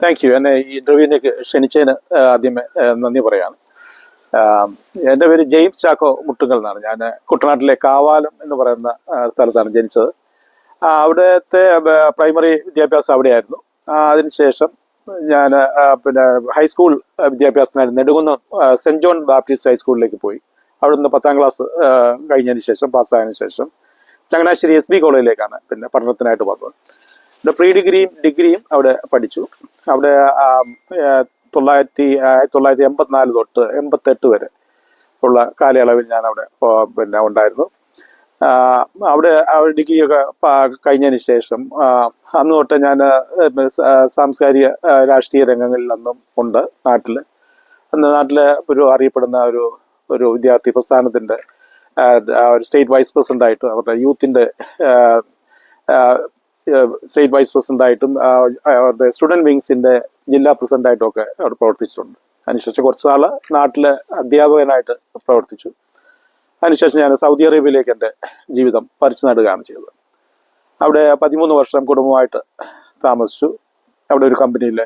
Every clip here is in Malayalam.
Thank you. എന്നെ ഈ ഇന്റർവ്യൂവിലേക്ക് ക്ഷണിച്ചതിന് ആദ്യമേ നന്ദി പറയാണ്. എൻ്റെ പേര് ജെയിംസ് ചാക്കോ മുട്ടുങ്കൽ എന്നാണ്. ഞാൻ കുട്ടനാട്ടിലെ കാവാലം എന്ന് പറയുന്ന സ്ഥലത്താണ് ജനിച്ചത്. അവിടുത്തെ പ്രൈമറി വിദ്യാഭ്യാസം അവിടെയായിരുന്നു. അതിനുശേഷം ഞാൻ പിന്നെ ഹൈസ്കൂൾ വിദ്യാഭ്യാസത്തിനായിരുന്നു നെടുകുന്നം സെന്റ് ജോൺ ബാപ്റ്റിസ്റ്റ് ഹൈസ്കൂളിലേക്ക് പോയി. അവിടുന്ന് 10ാം ക്ലാസ് കഴിഞ്ഞതിന് ശേഷം പാസ്സായതിനു ശേഷം ചങ്ങനാശ്ശേരി SB കോളേജിലേക്കാണ് പിന്നെ പഠനത്തിനായിട്ട് വന്നത്. പിന്നെ പ്രീ ഡിഗ്രിയും അവിടെ പഠിച്ചു. അവിടെ 1984 തൊട്ട് 88 വരെ ഉള്ള കാലയളവിൽ ഞാൻ അവിടെ പിന്നെ ഉണ്ടായിരുന്നു. അവിടെ ഡിഗ്രിയൊക്കെ കഴിഞ്ഞതിന് ശേഷം അന്ന് തൊട്ട് ഞാൻ സാംസ്കാരിക രാഷ്ട്രീയ രംഗങ്ങളിൽ അന്നും ഉണ്ട് നാട്ടിൽ. അന്ന് നാട്ടിലെ ഒരു അറിയപ്പെടുന്ന ഒരു വിദ്യാർത്ഥി പ്രസ്ഥാനത്തിൻ്റെ ഒരു സ്റ്റേറ്റ് വൈസ് പ്രസിഡൻ്റായിട്ടും അവരുടെ യൂത്തിൻ്റെ സ്റ്റേറ്റ് വൈസ് പ്രസിഡൻ്റായിട്ടും അവരുടെ സ്റ്റുഡൻറ് വിങ്സിൻ്റെ ജില്ലാ പ്രസിഡൻ്റായിട്ടും ഒക്കെ അവിടെ പ്രവർത്തിച്ചിട്ടുണ്ട്. അതിനുശേഷം കുറച്ച് നാൾ നാട്ടിലെ അധ്യാപകനായിട്ട് പ്രവർത്തിച്ചു. അതിനുശേഷം ഞാൻ സൗദി അറേബ്യയിലേക്ക് എൻ്റെ ജീവിതം പറിച്ചു നടുകയാണ് ചെയ്തത്. അവിടെ 13 വർഷം കുടുംബമായിട്ട് താമസിച്ചു. അവിടെ ഒരു കമ്പനിയിൽ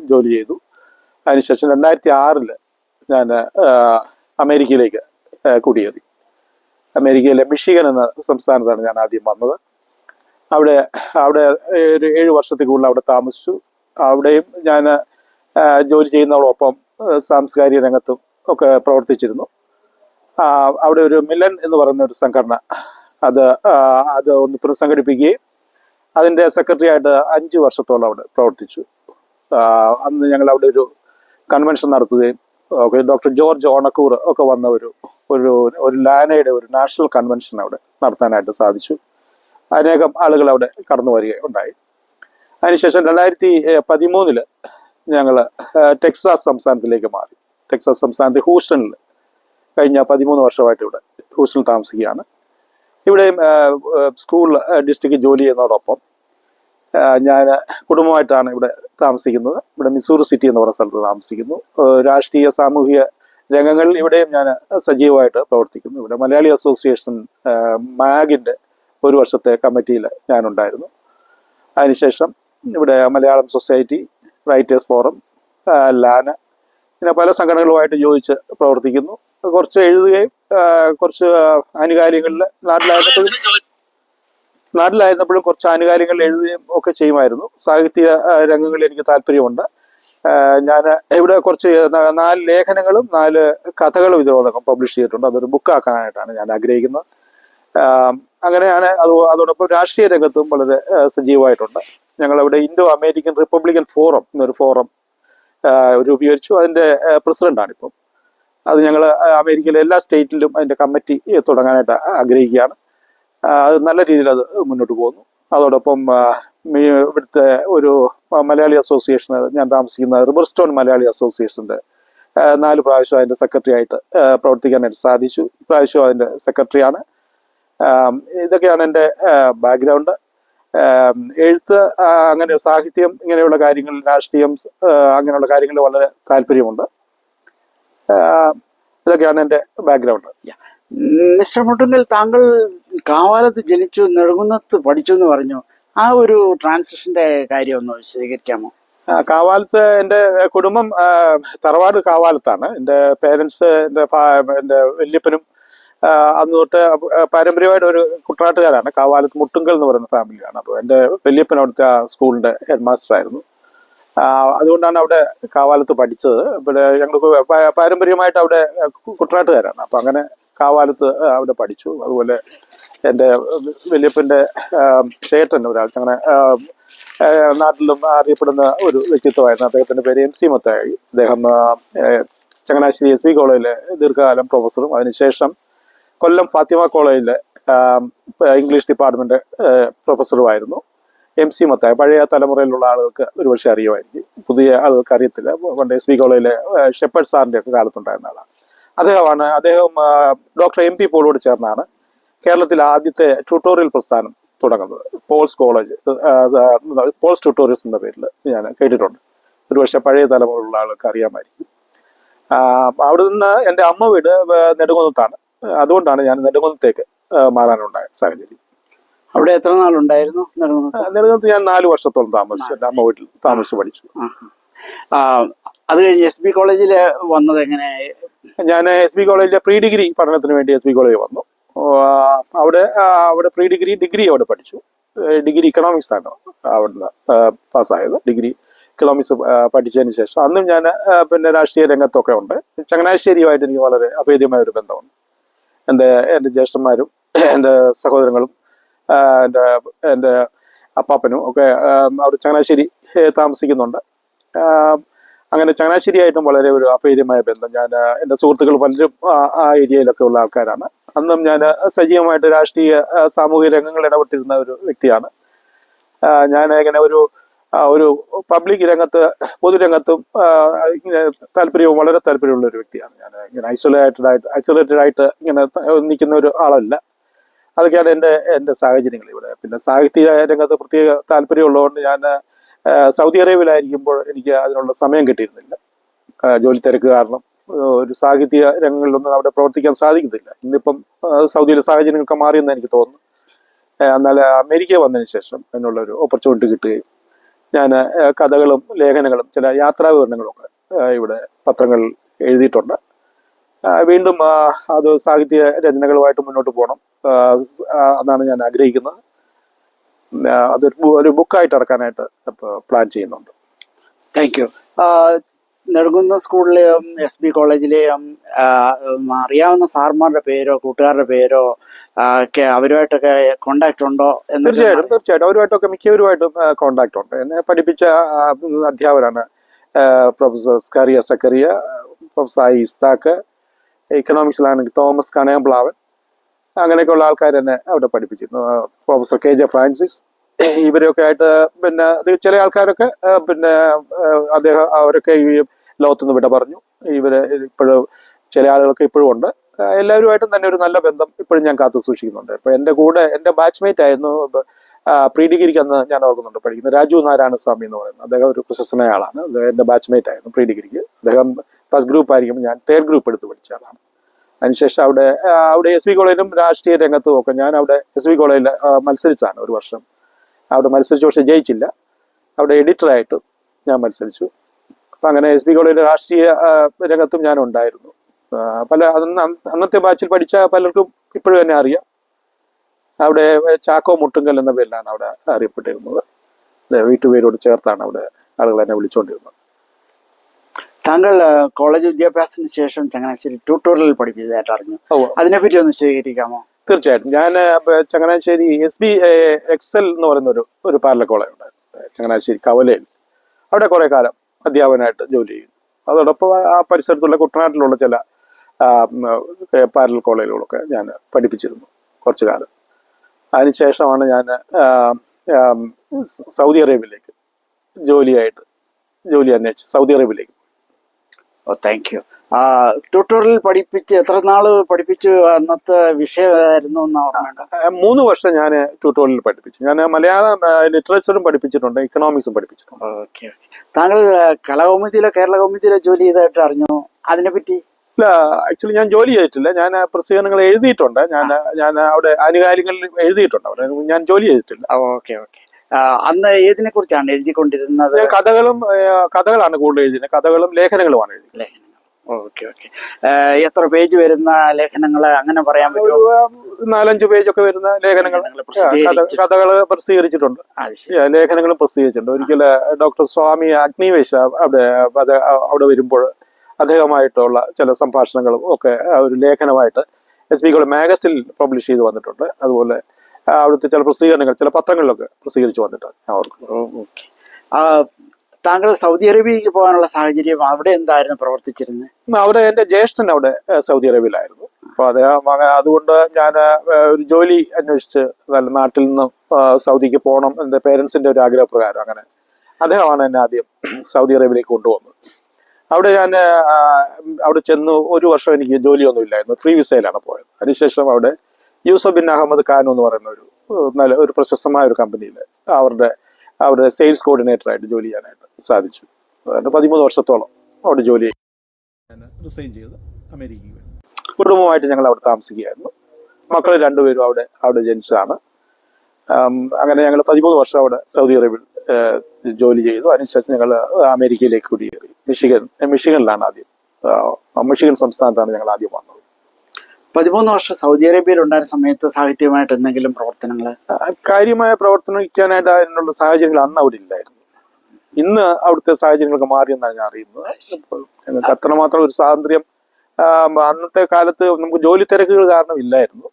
ജോലി ചെയ്തു. അതിനുശേഷം 2006 ഞാൻ അമേരിക്കയിലേക്ക് കുടിയേറി. അമേരിക്കയിലെ മിഷിഗൻ എന്ന സംസ്ഥാനത്താണ് ഞാൻ ആദ്യം വന്നത്. അവിടെ ഒരു 7 വർഷത്തിൽ കൂടുതൽ അവിടെ താമസിച്ചു. അവിടെയും ഞാൻ ജോലി ചെയ്യുന്നതോടൊപ്പം സാംസ്കാരിക രംഗത്തും ഒക്കെ പ്രവർത്തിച്ചിരുന്നു. അവിടെ ഒരു മിലൻ എന്ന് പറയുന്ന ഒരു സംഘടന അത് ഒന്ന് പുനഃസംഘടിപ്പിക്കുകയും അതിൻ്റെ സെക്രട്ടറി ആയിട്ട് 5 വർഷത്തോളം അവിടെ പ്രവർത്തിച്ചു. അന്ന് ഞങ്ങൾ അവിടെ ഒരു കൺവെൻഷൻ നടത്തുകയും ഡോക്ടർ ജോർജ് ഓണക്കൂർ ഒക്കെ വന്ന ഒരു ലാനയുടെ ഒരു നാഷണൽ കൺവെൻഷൻ അവിടെ നടത്താനായിട്ട് സാധിച്ചു. അനേകം ആളുകൾ അവിടെ കടന്നു വരികയുണ്ടായി. അതിനുശേഷം 2013 ഞങ്ങൾ ടെക്സാസ് സംസ്ഥാനത്തിലേക്ക് മാറി. ടെക്സാസ് സംസ്ഥാനത്ത് ഹൂസ്റ്റണിൽ കഴിഞ്ഞ 13 വർഷമായിട്ട് ഇവിടെ ഹൂസ്റ്റണിൽ താമസിക്കുകയാണ്. ഇവിടെയും സ്കൂൾ ഡിസ്ട്രിക്റ്റ് ജോലി ചെയ്യുന്നതോടൊപ്പം ഞാൻ കുടുംബമായിട്ടാണ് ഇവിടെ താമസിക്കുന്നത്. ഇവിടെ മിസൂറി സിറ്റി എന്ന് പറയുന്ന സ്ഥലത്ത് താമസിക്കുന്നു. രാഷ്ട്രീയ സാമൂഹിക രംഗങ്ങളിൽ ഇവിടെയും ഞാൻ സജീവമായിട്ട് പ്രവർത്തിക്കുന്നു. ഇവിടെ മലയാളി അസോസിയേഷൻ മാഗിൻ്റെ 1 വർഷത്തെ കമ്മിറ്റിയിൽ ഞാനുണ്ടായിരുന്നു. അതിനുശേഷം ഇവിടെ മലയാളം സൊസൈറ്റി, റൈറ്റേഴ്സ് ഫോറം, ലാന, പിന്നെ പല സംഘടനകളുമായിട്ട് യോജിച്ച് പ്രവർത്തിക്കുന്നു. കുറച്ച് എഴുതുകയും കുറച്ച് ആനുകാലികളിൽ നാട്ടിലായിരുന്നപ്പോഴും കുറച്ച് ആനുകാലികളിൽ എഴുതുകയും ഒക്കെ ചെയ്യുമായിരുന്നു. സാഹിത്യ രംഗങ്ങളിൽ എനിക്ക് താല്പര്യമുണ്ട്. ഞാൻ ഇവിടെ കുറച്ച് 4 ലേഖനങ്ങളും 4 കഥകളും ഇതിനോടൊപ്പം പബ്ലിഷ് ചെയ്തിട്ടുണ്ട്. അതൊരു ബുക്കാക്കാനായിട്ടാണ് ഞാൻ ആഗ്രഹിക്കുന്നത്. അങ്ങനെയാണ്. അതോടൊപ്പം രാഷ്ട്രീയ രംഗത്തും വളരെ സജീവമായിട്ടുണ്ട്. ഞങ്ങളവിടെ ഇൻഡോ അമേരിക്കൻ റിപ്പബ്ലിക്കൻ ഫോറം എന്നൊരു ഫോറം രൂപീകരിച്ചു. അതിൻ്റെ പ്രസിഡന്റാണിപ്പം. അത് ഞങ്ങൾ അമേരിക്കയിലെ എല്ലാ സ്റ്റേറ്റിലും അതിൻ്റെ കമ്മിറ്റി തുടങ്ങാനായിട്ട് ആഗ്രഹിക്കുകയാണ്. അത് നല്ല രീതിയിൽ അത് മുന്നോട്ട് പോകുന്നു. അതോടൊപ്പം ഇവിടുത്തെ ഒരു മലയാളി അസോസിയേഷൻ, ഞാൻ താമസിക്കുന്ന റിവർസ്റ്റോൺ മലയാളി അസോസിയേഷൻ്റെ 4 പ്രാവശ്യം അതിൻ്റെ സെക്രട്ടറി ആയിട്ട് പ്രവർത്തിക്കാനായിട്ട് സാധിച്ചു. ഇപ്രാവശ്യം അതിൻ്റെ സെക്രട്ടറിയാണ്. ഇതൊക്കെയാണ് എൻ്റെ ബാക്ക്ഗ്രൗണ്ട്. എഴുത്ത്, അങ്ങനെ സാഹിത്യം, ഇങ്ങനെയുള്ള കാര്യങ്ങളിൽ, രാഷ്ട്രീയം, അങ്ങനെയുള്ള കാര്യങ്ങളിൽ വളരെ താല്പര്യമുണ്ട്. ഇതൊക്കെയാണ് എൻ്റെ ബാക്ക്ഗ്രൗണ്ട്. മിസ്റ്റർ മുട്ടുങ്കൽ, താങ്കൾ കാവാലത്ത് ജനിച്ചു, നെടുകുന്നത്ത് പഠിച്ചു എന്ന് പറഞ്ഞു. ആ ഒരു ട്രാൻസിഷന്റെ കാര്യം ഒന്ന് വിശദീകരിക്കാമോ? കാവാലത്ത് എൻ്റെ കുടുംബം തറവാട് കാവാലത്താണ്. എൻ്റെ പേരൻസ്, എൻ്റെ വല്യപ്പനും അന്ന് തൊട്ട് പാരമ്പര്യമായിട്ട് ഒരു കുട്ടനാട്ടുകാരാണ്. കാവാലത്ത് മുട്ടുങ്കൽ എന്ന് പറയുന്ന ഫാമിലിയാണ്. അപ്പോൾ എൻ്റെ വല്യപ്പൻ അവിടുത്തെ ആ സ്കൂളിൻ്റെ ഹെഡ് മാസ്റ്റർ ആയിരുന്നു. അതുകൊണ്ടാണ് അവിടെ കാവാലത്ത് പഠിച്ചത്. പിന്നെ ഞങ്ങൾക്ക് പാരമ്പര്യമായിട്ട് അവിടെ കുട്ടനാട്ടുകാരാണ്. അപ്പം അങ്ങനെ കാവാലത്ത് അവിടെ പഠിച്ചു. അതുപോലെ എൻ്റെ വല്യപ്പൻ്റെ ചേട്ടൻ ഒരാൾ അങ്ങനെ നാട്ടിലും അറിയപ്പെടുന്ന ഒരു വ്യക്തിത്വമായിരുന്നു. അദ്ദേഹത്തിൻ്റെ പേര് MC മത്തായി. അദ്ദേഹം ചങ്ങനാശ്ശേരി SB കോളേജിലെ ദീർഘകാലം പ്രൊഫസറും അതിനുശേഷം കൊല്ലം ഫാത്തിമ കോളേജിലെ ഇംഗ്ലീഷ് ഡിപ്പാർട്ട്മെന്റ് പ്രൊഫസറുമായിരുന്നു. MC മത്തായി പഴയ തലമുറയിലുള്ള ആളുകൾക്ക് ഒരുപക്ഷെ അറിയുമായിരിക്കും, പുതിയ ആളുകൾക്ക് അറിയത്തില്ല. പണ്ട് SB കോളേജിലെ ഷെപ്പേർഡ് സാറിൻ്റെ ഒക്കെ കാലത്തുണ്ടായിരുന്ന ആളാണ്. അദ്ദേഹം ഡോക്ടർ MP പോളോട് ചേർന്നാണ് കേരളത്തിലെ ആദ്യത്തെ ട്യൂട്ടോറിയൽ പ്രസ്ഥാനം തുടങ്ങുന്നത്. പോൾസ് ട്യൂട്ടോറിയൽസ് എന്ന പേരിൽ ഞാൻ കേട്ടിട്ടുണ്ട്. ഒരുപക്ഷെ പഴയ തലമുറയിലുള്ള ആളുകൾക്ക് അറിയാമായിരിക്കും. അവിടെ നിന്ന് എൻ്റെ അമ്മ വീട് നെടുകുന്നത്താണ്. അതുകൊണ്ടാണ് ഞാൻ നെടുകുന്നത്തേക്ക് മാറാനുണ്ടായ സാഹചര്യം. അവിടെ എത്ര നാളുണ്ടായിരുന്നു നെടുങ്കുന്നത്ത്? നെടുങ്കത്ത് ഞാൻ 4 വർഷത്തോളം താമസിച്ചു. എൻ്റെ അമ്മ വീട്ടിൽ താമസിച്ച് പഠിച്ചു. ആ, അത് കഴിഞ്ഞ് SB കോളേജിൽ വന്നത് എങ്ങനെ? ഞാൻ SB കോളേജിലെ പ്രീ ഡിഗ്രി പഠനത്തിന് വേണ്ടി SB കോളേജിൽ വന്നു. അവിടെ പ്രീ ഡിഗ്രി അവിടെ പഠിച്ചു. ഡിഗ്രി ഇക്കണോമിക്സ് ആണ് അവിടുന്ന് പാസ്സായത്. ഡിഗ്രി ഇക്കണോമിക്സ് പഠിച്ചതിന് ശേഷം അന്നും ഞാൻ പിന്നെ രാഷ്ട്രീയ രംഗത്തൊക്കെ ഉണ്ട്. ചങ്ങനാശ്ശേരിയുമായിട്ട് എനിക്ക് വളരെ അഭേദ്യമായ ഒരു ബന്ധമുണ്ട്. എൻ്റെ ജ്യേഷ്ഠന്മാരും എൻ്റെ സഹോദരങ്ങളും എൻ്റെ അപ്പാപ്പനും ഒക്കെ അവിടെ ചങ്ങനാശ്ശേരി താമസിക്കുന്നുണ്ട്. അങ്ങനെ ചങ്ങനാശ്ശേരിയായിട്ടും വളരെ ഒരു അഭേദ്യമായ ബന്ധം. ഞാൻ എൻ്റെ സുഹൃത്തുക്കൾ പലരും ആ ഏരിയയിലൊക്കെ ഉള്ള ആൾക്കാരാണ്. അന്നും ഞാൻ സജീവമായിട്ട് രാഷ്ട്രീയ സാമൂഹിക രംഗങ്ങളിൽ ഇടപെട്ടിരുന്ന ഒരു വ്യക്തിയാണ്. ഞാൻ ഇങ്ങനെ ഒരു പബ്ലിക് രംഗത്ത് പൊതുരംഗത്തും വളരെ താല്പര്യമുള്ള ഒരു വ്യക്തിയാണ്. ഞാൻ ഇങ്ങനെ ഐസൊലേറ്റഡ് ആയിട്ട് ഇങ്ങനെ നിൽക്കുന്ന ഒരു ആളല്ല. അതൊക്കെയാണ് എൻ്റെ സാഹചര്യങ്ങൾ ഇവിടെ. പിന്നെ സാഹിത്യ രംഗത്ത് പ്രത്യേക താല്പര്യമുള്ളതുകൊണ്ട് ഞാൻ സൗദി അറേബ്യയിലായിരിക്കുമ്പോൾ എനിക്ക് അതിനുള്ള സമയം കിട്ടിയിരുന്നില്ല. ജോലി തിരക്ക് കാരണം ഒരു സാഹിത്യ രംഗങ്ങളിലൊന്നും അവിടെ പ്രവർത്തിക്കാൻ സാധിക്കുന്നില്ല. ഇന്നിപ്പം സൗദിയിലെ സാഹചര്യങ്ങളൊക്കെ മാറിയെന്ന് എനിക്ക് തോന്നുന്നു. എന്നാൽ അമേരിക്ക വന്നതിന് ശേഷം അതിനുള്ള ഒരു ഓപ്പർച്യൂണിറ്റി കിട്ടുകയും ഞാൻ കഥകളും ലേഖനങ്ങളും ചില യാത്രാ വിവരണങ്ങളൊക്കെ ഇവിടെ പത്രങ്ങളിൽ എഴുതിയിട്ടുണ്ട്. വീണ്ടും അത് സാഹിത്യ രചനകളുമായിട്ട് മുന്നോട്ട് പോകണം എന്നാണ് ഞാൻ ആഗ്രഹിക്കുന്നത്. ഒരു ബുക്കായിട്ട് ഇറക്കാനായിട്ട് പ്ലാൻ ചെയ്യുന്നുണ്ട്. Thank you. നെടുങ്കുന്നം സ്കൂളിലെയും SB കോളേജിലെയും അറിയാവുന്ന സാർമാരുടെ പേരോ കൂട്ടുകാരുടെ പേരോ ഒക്കെ അവരുമായിട്ടൊക്കെ കോണ്ടാക്ട് ഉണ്ടോ? തീർച്ചയായിട്ടും അവരുമായിട്ടൊക്കെ മിക്കവരുമായിട്ടും കോണ്ടാക്ട് ഉണ്ട്. എന്നെ പഠിപ്പിച്ച അധ്യാപകരാണ് professor Skaria Zacharia, professor I Isthaq, എക്കണോമിക്സിലാണെങ്കിൽ തോമസ് കണയംപ്ലാവൻ, അങ്ങനെയൊക്കെയുള്ള ആൾക്കാർ തന്നെ അവിടെ പഠിപ്പിച്ചിരുന്നു. പ്രൊഫസർ KJ ഫ്രാൻസിസ്, ഇവരൊക്കെ ആയിട്ട് പിന്നെ ചില ആൾക്കാരൊക്കെ പിന്നെ അവരൊക്കെ ഈ ലോകത്തുനിന്ന് വിട പറഞ്ഞു. ഇവര് ഇപ്പോഴും ചില ആളുകളൊക്കെ ഇപ്പോഴും ഉണ്ട്. എല്ലാവരുമായിട്ടും തന്നെ ഒരു നല്ല ബന്ധം ഇപ്പോഴും ഞാൻ കാത്തു സൂക്ഷിക്കുന്നുണ്ട്. ഇപ്പൊ എൻ്റെ കൂടെ എൻ്റെ ബാച്ച്മേറ്റ് ആയിരുന്നു പ്രീ ഡിഗ്രിക്ക് അന്ന് ഞാൻ ഓർക്കുന്നുണ്ട് പഠിക്കുന്നത് രാജു നാരായണസ്വാമി എന്ന് പറയുന്നത്. അദ്ദേഹം ഒരു പ്രശസ്തനായ ആളാണ്. അദ്ദേഹം എൻ്റെ ബാച്ച്മേറ്റ് ആയിരുന്നു പ്രീ ഡിഗ്രിക്ക്. അദ്ദേഹം ഫസ്റ്റ് ഗ്രൂപ്പ് ആയിരിക്കും, ഞാൻ തേർഡ് ഗ്രൂപ്പ് എടുത്ത് പഠിച്ച ആളാണ്. അതിനുശേഷം അവിടെ SB കോളേജിലും രാഷ്ട്രീയ രംഗത്തും ഒക്കെ ഞാൻ അവിടെ SB കോളേജിൽ മത്സരിച്ചാണ് ഒരു വർഷം. അവിടെ മത്സരിച്ചു, പക്ഷെ ജയിച്ചില്ല. അവിടെ എഡിറ്ററായിട്ടും ഞാൻ മത്സരിച്ചു. അപ്പം അങ്ങനെ SB കോളേജിലെ രാഷ്ട്രീയ രംഗത്തും ഞാൻ ഉണ്ടായിരുന്നു. അന്നത്തെ ബാച്ചിൽ പഠിച്ച പലർക്കും ഇപ്പോഴും എന്നെ അറിയാം. അവിടെ ചാക്കോ മുട്ടുങ്കൽ എന്ന പേരിലാണ് അവിടെ അറിയപ്പെട്ടിരുന്നത്. വീട്ടുപേരോട് ചേർത്താണ് അവിടെ ആളുകൾ എന്നെ വിളിച്ചുകൊണ്ടിരുന്നത്. താങ്കൾ കോളേജ് വിദ്യാഭ്യാസത്തിന് ശേഷം ചങ്ങനാശ്ശേരി ട്യൂട്ടോറിയൽ പഠിപ്പിച്ചതായിട്ട് അറിഞ്ഞു. അതിനെപ്പറ്റി ഒന്ന് വിശദീകരിക്കാമോ? തീർച്ചയായിട്ടും. ഞാൻ ചങ്ങനാശ്ശേരി SB എക്സൽ എന്ന് പറയുന്ന ഒരു പാരലൽ കോളേജ് ഉണ്ടായിരുന്നു ചങ്ങനാശ്ശേരി കവലയിൽ. അവിടെ കുറെ കാലം അധ്യാപകനായിട്ട് ജോലി ചെയ്യുന്നു. അതോടൊപ്പം ആ പരിസരത്തുള്ള കുട്ടനാട്ടിലുള്ള ചില പാരലൽ കോളേജുകളൊക്കെ ഞാൻ പഠിപ്പിച്ചിരുന്നു കുറച്ചു കാലം. അതിനുശേഷമാണ് ഞാൻ സൗദി അറേബ്യയിലേക്ക് ജോലി അന്വേഷിച്ച് സൗദി അറേബ്യയിലേക്ക്. Thank you. ട്യൂട്ടോറിയൽ പഠിപ്പിച്ച് എത്ര നാള് പഠിപ്പിച്ചു? അന്നത്തെ വിഷയമായിരുന്നു എന്ന് ഓർമ്മയുണ്ട്. 3 വർഷം ഞാൻ ട്യൂട്ടോറിയൽ പഠിപ്പിച്ചു. ഞാൻ മലയാളം ലിറ്ററേച്ചറും പഠിപ്പിച്ചിട്ടുണ്ട്, ഇക്കണോമിക്സും പഠിപ്പിച്ചിട്ടുണ്ട്. ഓക്കെ. താങ്കൾ കലാകൗമുദിയിലോ കേരള കൗമുദിയിലോ ജോലി ചെയ്തതായിട്ട് അറിഞ്ഞു. അതിനെപ്പറ്റി? ഇല്ല, ആക്ച്വലി ഞാൻ ജോലി ചെയ്തിട്ടില്ല. ഞാൻ പ്രസിദ്ധീകരണങ്ങൾ എഴുതിയിട്ടുണ്ട്. ഞാൻ അവിടെ ആനുകാലികളിൽ എഴുതിയിട്ടുണ്ട്. അവിടെ ഞാൻ ജോലി ചെയ്തിട്ടില്ല. ഓക്കെ. അന്ന് ഏതിനെ കുറിച്ചാണ് എഴുതിക്കൊണ്ടിരുന്നത്? കഥകളാണ് കൂടുതൽ എഴുതിയത്. കഥകളും ലേഖനങ്ങളുമാണ് എഴുതിയത്. ഓക്കെ. എത്ര പേജ് വരുന്ന ലേഖനങ്ങള് അങ്ങനെ പറയാൻ പറ്റുമോ? 4-5 പേജൊക്കെ വരുന്ന ലേഖനങ്ങൾ, കഥകൾ പ്രസിദ്ധീകരിച്ചിട്ടുണ്ട്. ലേഖനങ്ങളും പ്രസിദ്ധീകരിച്ചിട്ടുണ്ട്. ഒരിക്കല് ഡോക്ടർ സ്വാമി അഗ്നിവേശ അവിടെ വരുമ്പോൾ അദ്ദേഹമായിട്ടുള്ള ചില സംഭാഷണങ്ങളും ഒക്കെ ഒരു ലേഖനമായിട്ട് SB കോളേജ് മാഗസിൻ പബ്ലിഷ് ചെയ്ത് വന്നിട്ടുണ്ട്. അതുപോലെ അവിടുത്തെ ചില പ്രസിദ്ധീകരണങ്ങൾ ചില പത്രങ്ങളിലൊക്കെ പ്രസിദ്ധീകരിച്ച് വന്നിട്ടുണ്ട് അവർക്ക്. ഓക്കെ. താങ്കൾ സൗദി അറേബ്യയിലേക്ക് പോകാനുള്ള സാഹചര്യം അവിടെ എന്തായിരുന്നു പ്രവർത്തിച്ചിരുന്നത്? അവിടെ എൻ്റെ ജ്യേഷ്ഠൻ അവിടെ സൗദി അറേബ്യയിലായിരുന്നു. അപ്പൊ അതുകൊണ്ട് ഞാൻ ഒരു ജോലി അന്വേഷിച്ച് നല്ല നാട്ടിൽ നിന്ന് സൗദിക്ക് പോകണം എൻ്റെ പേരൻസിന്റെ ഒരു ആഗ്രഹപ്രകാരം അങ്ങനെ അദ്ദേഹമാണ് എന്നെ ആദ്യം സൗദി അറേബ്യയിലേക്ക് കൊണ്ടുപോകുന്നത്. അവിടെ ഞാൻ അവിടെ ചെന്ന് 1 വർഷം എനിക്ക് ജോലിയൊന്നും ഇല്ലായിരുന്നു. ഫ്രീ വിസയിലാണ് പോയത്. അതിനുശേഷം അവിടെ യൂസഫ് ബിൻ അഹമ്മദ് ഖാൻ എന്ന് പറയുന്ന ഒരു പ്രശസ്തമായ ഒരു കമ്പനിയിൽ അവരുടെ സെയിൽസ് കോർഡിനേറ്റർ ആയിട്ട് ജോലി ചെയ്യാനായിട്ട് സാധിച്ചു. 13 വർഷത്തോളം അവിടെ ജോലി റിസൈൻ ചെയ്ത് അമേരിക്കയിൽ വരും. കുടുംബമായിട്ട് ഞങ്ങൾ അവിടെ താമസിക്കുകയായിരുന്നു. മക്കൾ 2 പേരും അവിടെ ജനിച്ചതാണ്. അങ്ങനെ ഞങ്ങൾ 13 വർഷം അവിടെ സൗദി അറേബ്യയിൽ ജോലി ചെയ്തു. അതിനുശേഷം ഞങ്ങൾ അമേരിക്കയിലേക്ക് കുടിയേറി. മിഷിഗണിലാണ് ആദ്യം, മിഷിഗൺ സംസ്ഥാനത്താണ് ഞങ്ങൾ ആദ്യം വന്നത്. 13 വർഷം സൗദി അറേബ്യയിൽ ഉണ്ടായിരുന്ന സമയത്ത് സാഹിത്യമായിട്ട് എന്തെങ്കിലും പ്രവർത്തനങ്ങൾ? കാര്യമായ പ്രവർത്തനിക്കാനായിട്ട് അതിനുള്ള സാഹചര്യങ്ങൾ അന്ന് അവിടെ ഇല്ലായിരുന്നു. ഇന്ന് അവിടുത്തെ സാഹചര്യങ്ങളൊക്കെ മാറിയെന്നാണ് ഞാൻ അറിയുന്നത്. ഞങ്ങൾക്ക് അത്രമാത്രം ഒരു സ്വാതന്ത്ര്യം അന്നത്തെ കാലത്ത് നമുക്ക് ജോലി തിരക്കുകൾ കാരണം ഇല്ലായിരുന്നു.